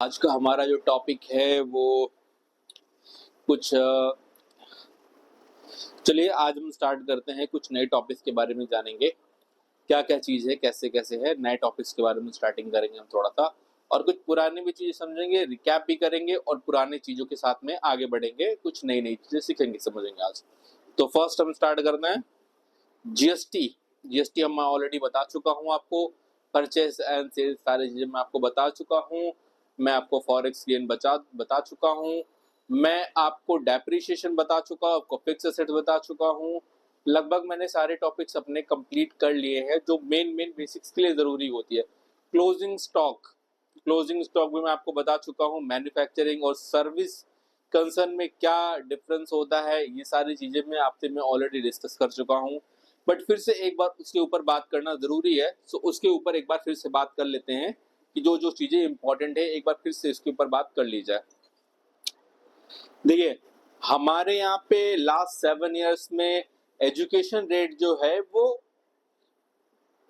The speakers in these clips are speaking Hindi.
आज का हमारा जो टॉपिक है वो कुछ चलिए आज हम स्टार्ट करते हैं। कुछ नए टॉपिक्स के बारे में जानेंगे, क्या क्या चीज़ है, कैसे कैसे है। नए टॉपिक्स के बारे में स्टार्टिंग करेंगे हम थोड़ा सा, और कुछ पुरानी भी चीज़ें समझेंगे, रिकैप भी करेंगे और पुरानी चीज़ों के साथ में आगे बढ़ेंगे, कुछ नई नई चीज़ें सीखेंगे, समझेंगे आज। तो फर्स्ट हम स्टार्ट करते हैं जीएसटी। जीएसटी हम ऑलरेडी बता चुका हूँ आपको। परचेस एंड सेल्स सारी चीज़ें मैं आपको बता चुका हूँ। मैं आपको फॉरेक्स गेन बता चुका हूँ। मैं आपको डेप्रिसिएशन बता चुका हूँ, आपको फिक्स एसेट बता चुका हूँ। लगभग मैंने सारे टॉपिक्स अपने कंप्लीट कर लिए हैं जो मेन बेसिक्स के लिए ज़रूरी होती है। क्लोजिंग स्टॉक भी मैं आपको बता चुका हूँ। मैन्युफैक्चरिंग और सर्विस कंसर्न में क्या डिफरेंस होता है, ये सारी चीज़ें मैं ऑलरेडी डिस्कस कर चुका हूँ। बट फिर से एक बार उसके ऊपर बात करना ज़रूरी है, सो उसके ऊपर एक बार फिर से बात कर लेते हैं कि जो जो चीज़ें इंपॉर्टेंट है एक बार फिर से इसके ऊपर बात कर ली जाए। देखिए, हमारे यहाँ पे लास्ट 7 ईयर्स में एजुकेशन रेट जो है वो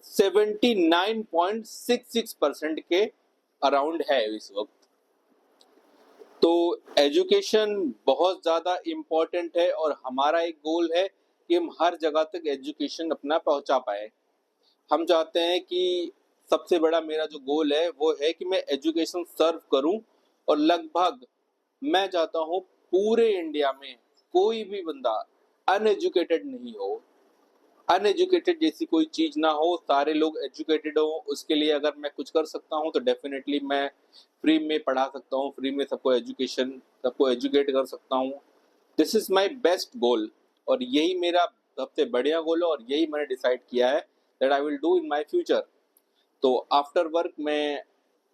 79.66% के अराउंड है इस वक्त। तो एजुकेशन बहुत ज़्यादा इम्पोर्टेंट है और हमारा एक गोल है कि हम हर जगह तक एजुकेशन अपना पहुंचा पाए। हम चाहते हैं कि सबसे बड़ा मेरा जो गोल है वो है कि मैं एजुकेशन सर्व करूं और लगभग मैं चाहता हूं पूरे इंडिया में कोई भी बंदा अनएजुकेटेड नहीं हो। अनएजुकेटेड जैसी कोई चीज ना हो, सारे लोग एजुकेटेड हो। उसके लिए अगर मैं कुछ कर सकता हूं तो डेफिनेटली मैं फ्री में पढ़ा सकता हूं, फ्री में सबको एजुकेट कर सकता हूं। This is my best goal और यही मेरा सबसे बढ़िया गोल है और यही मैंने डिसाइड किया है that I will do in my future. तो आफ्टर वर्क मैं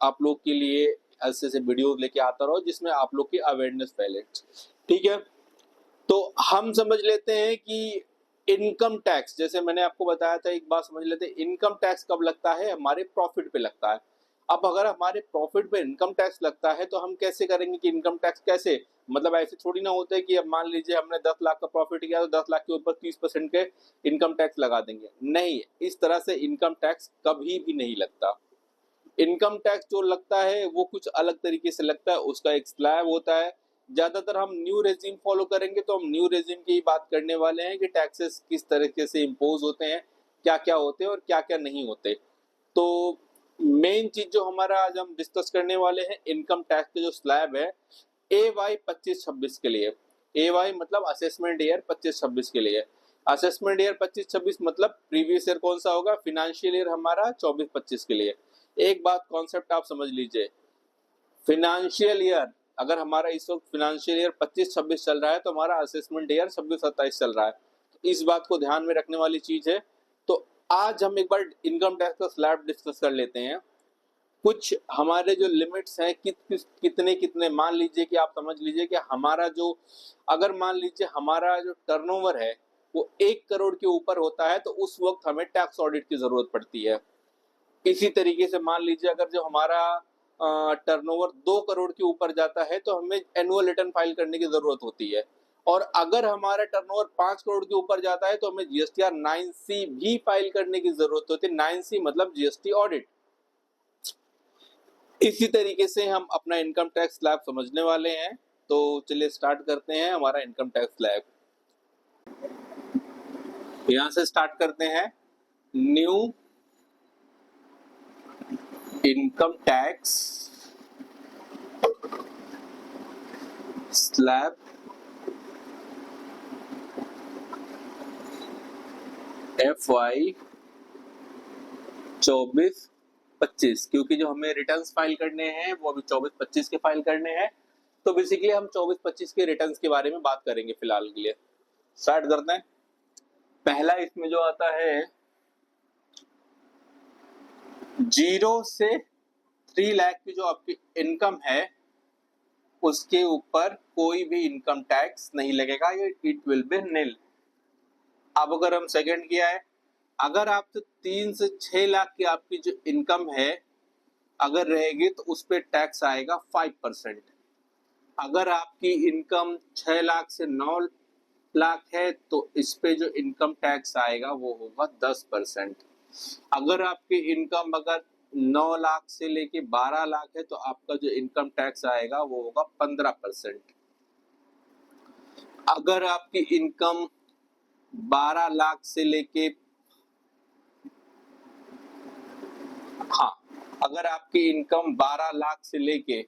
आप लोग के लिए ऐसे ऐसे वीडियो लेके आता रहो जिसमें आप लोग की अवेयरनेस फैले। ठीक है, तो हम समझ लेते हैं कि इनकम टैक्स, जैसे मैंने आपको बताया था, एक बात समझ लेते हैं, इनकम टैक्स कब लगता है? हमारे प्रॉफिट पे लगता है। अब अगर हमारे प्रॉफिट पे इनकम टैक्स लगता है तो हम कैसे करेंगे कि इनकम टैक्स कैसे, मतलब ऐसे थोड़ी ना होता है कि अब मान लीजिए हमने 10 लाख का प्रॉफिट किया तो 10 लाख के ऊपर 30% के इनकम टैक्स लगा देंगे। नहीं, इस तरह से इनकम टैक्स कभी भी नहीं लगता। इनकम टैक्स जो लगता है वो कुछ अलग तरीके से लगता है, उसका एक स्लैब होता है। ज्यादातर हम न्यू रेजिम फॉलो करेंगे तो हम न्यू रेजिम की बात करने वाले हैं कि टैक्सेस किस तरीके से इम्पोज होते हैं, क्या क्या होते हैं और क्या क्या नहीं होते। तो मेन चीज जो हमारा आज हम डिस्कस करने वाले हैं, इनकम टैक्स के जो स्लैब है ए वाई 25-26 के लिए। ए वाई मतलब असेसमेंट ईयर 25-26 के लिए। असेसमेंट ईयर 25-26 मतलब प्रीवियस ईयर कौन सा होगा? फिनेंशियल ईयर हमारा 24-25 के लिए। एक बात कॉन्सेप्ट आप समझ लीजिए, फिनेंशियल ईयर अगर हमारा इस वक्त फिनेंशियल ईयर 25-26 चल रहा है तो हमारा असेसमेंट ईयर 26-27 चल रहा है। तो इस बात को ध्यान में रखने वाली चीज है। तो आज हम एक बार इनकम टैक्स का स्लैब डिस्कस कर लेते हैं। कुछ हमारे जो लिमिट्स हैं कितने कितने, मान लीजिए कि आप समझ लीजिए कि हमारा जो, अगर मान लीजिए हमारा जो टर्नओवर है वो 1 करोड़ के ऊपर होता है तो उस वक्त हमें टैक्स ऑडिट की जरूरत पड़ती है। इसी तरीके से मान लीजिए अगर जो हमारा टर्नओवर 2 करोड़ के ऊपर जाता है तो हमें एनुअल रिटर्न फाइल करने की जरूरत होती है। और अगर हमारा टर्नओवर 5 करोड़ के ऊपर जाता है तो हमें जीएसटीआर 9C भी फाइल करने की जरूरत होती है। 9C मतलब जीएसटी ऑडिट। इसी तरीके से हम अपना इनकम टैक्स स्लैब समझने वाले हैं। तो चलिए स्टार्ट करते हैं हमारा इनकम टैक्स स्लैब। यहां से स्टार्ट करते हैं। New income tax slab FY 24-25, क्योंकि जो हमें रिटर्न्स फाइल करने हैं वो अभी 24-25 के फाइल करने हैं। तो बेसिकली हम 24-25 के रिटर्न्स के बारे में बात करेंगे फिलहाल के लिए। स्टार्ट करते हैं। पहला इसमें जो आता है 0 से 3 लाख की जो आपकी इनकम है उसके ऊपर कोई भी इनकम टैक्स नहीं लगेगा, ये इट विल बी निल। अब अगर हम सेकंड किया है, अगर आप 3 से 6 लाख की आपकी जो इनकम है अगर रहेगी तो उस पर टैक्स आएगा 5%। अगर आपकी इनकम 6 लाख से 9 लाख है तो इस पे जो इनकम टैक्स आएगा वो होगा 10%। अगर आपकी इनकम अगर 9 लाख से लेके 12 लाख है तो आपका जो इनकम टैक्स आएगा वो होगा 15%। अगर आपकी इनकम 12 लाख से लेके हाँ अगर आपकी इनकम 12 लाख से लेके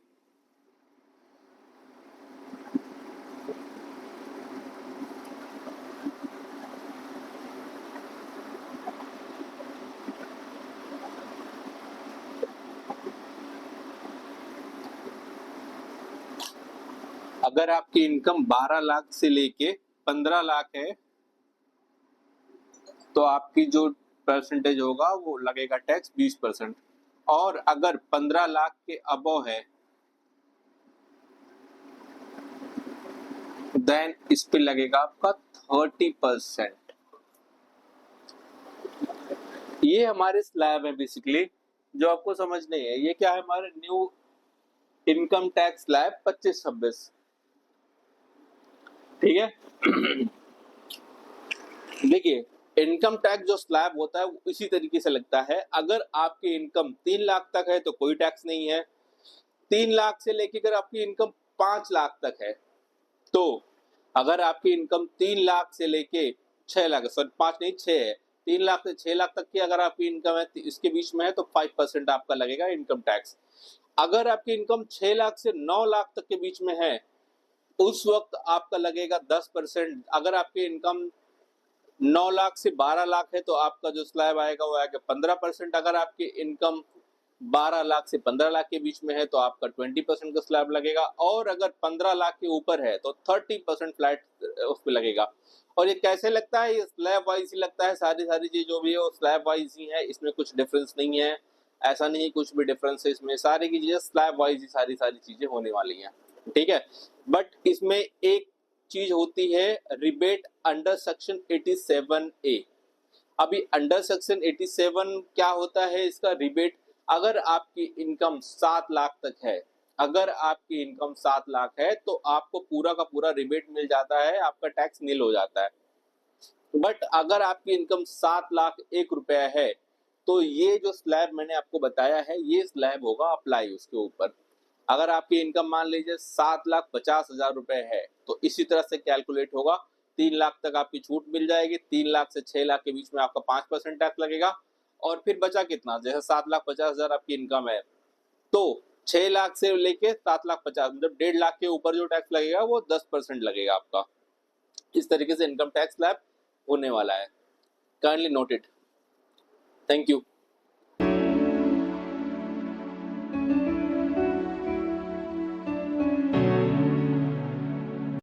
अगर आपकी इनकम 12 लाख से लेके 15 लाख है तो आपकी जो परसेंटेज होगा वो लगेगा टैक्स 20%। और अगर 15 लाख के अबव है देन इस पे लगेगा आपका 30%। ये हमारे स्लैब है बेसिकली जो आपको समझने है। ये क्या है हमारे न्यू इनकम टैक्स स्लैब 25-26, ठीक है। देखिए इनकम टैक्स जो स्लैब होता है वो इसी तरीके से लगता है। अगर आपकी इनकम 3 लाख तक है तो कोई टैक्स नहीं है। 3 लाख से लेके अगर आपकी इनकम 5 लाख तक है तो अगर आपकी इनकम 3 लाख से लेके 6 लाख, सॉरी 5 नहीं 6 है, 3 लाख से 6 लाख तक की अगर आपकी इनकम है इसके बीच में है तो 5% आपका लगेगा इनकम टैक्स। अगर आपकी इनकम 6 लाख से 9 लाख तक के बीच में है उस वक्त आपका लगेगा 10%। अगर आपकी इनकम 9 लाख से 12 लाख है तो आपका जो स्लैब आएगा वो आएगा 15%। अगर आपकी इनकम 12 लाख से 15 लाख के बीच में है तो आपका 20% का स्लैब लगेगा। और अगर 15 लाख के ऊपर है तो 30% फ्लैट उस पर लगेगा। और ये कैसे लगता है? ये स्लैब वाइज ही लगता है। सारी चीज जो भी है वो स्लैब वाइज ही है, इसमें कुछ डिफरेंस नहीं है। ऐसा नहीं कुछ भी डिफरेंस है इसमें, सारी की चीजें स्लैब वाइज ही सारी चीजें होने वाली हैं, ठीक है। बट इसमें एक चीज होती है रिबेट अंडर सेक्शन 87A। अभी अंडर सेक्शन 87 क्या होता है इसका रिबेट? अगर आपकी इनकम 7 लाख तक है, अगर आपकी इनकम 7 लाख है तो आपको पूरा का पूरा रिबेट मिल जाता है, आपका टैक्स नील हो जाता है। बट अगर आपकी इनकम 7 लाख 1 रुपया है तो ये जो स्लैब मैंने आपको बताया है ये स्लैब होगा अप्लाई उसके ऊपर। अगर आपकी इनकम मान लीजिए 7,50,000 रुपए है तो इसी तरह से कैलकुलेट होगा। 3 लाख तक आपकी छूट मिल जाएगी, 3 लाख से 6 लाख के बीच में आपका 5% टैक्स लगेगा। और फिर बचा कितना? जैसे 7,50,000 आपकी इनकम है तो 6 लाख से लेके 7,50,000 मतलब 1.5 लाख के ऊपर जो टैक्स लगेगा वो 10% लगेगा आपका। इस तरीके से इनकम टैक्स स्लैब होने वाला है। Kindly note it. Thank you.